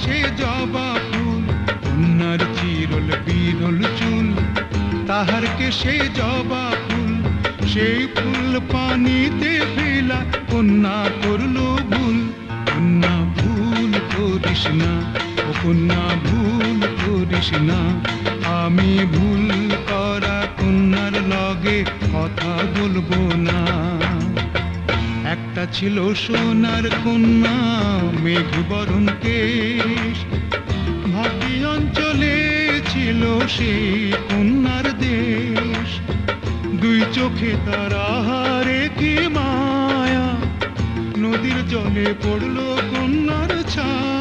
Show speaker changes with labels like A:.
A: সে জবা ফুল, কন্যার চিরল বিরল চুল। তাহার কে সে জবা ফুল, সেই ফুল পানিতে ফেলা, কন্যা করলো ভুল। কন্যা ভুল করিস না, ও কন্যা ভুল করিস না। আমি ভুল করা কন্যার লগে কথা বলবো না। একটা ছিল সোনার কন্যা, মেঘ বরণ কেশ, ভাটি অঞ্চলে ছিল সেই কন্যার দেশ। দুই চোখে তার আহারে কি মায়া, নদীর জলে পড়লো কন্যার ছায়া।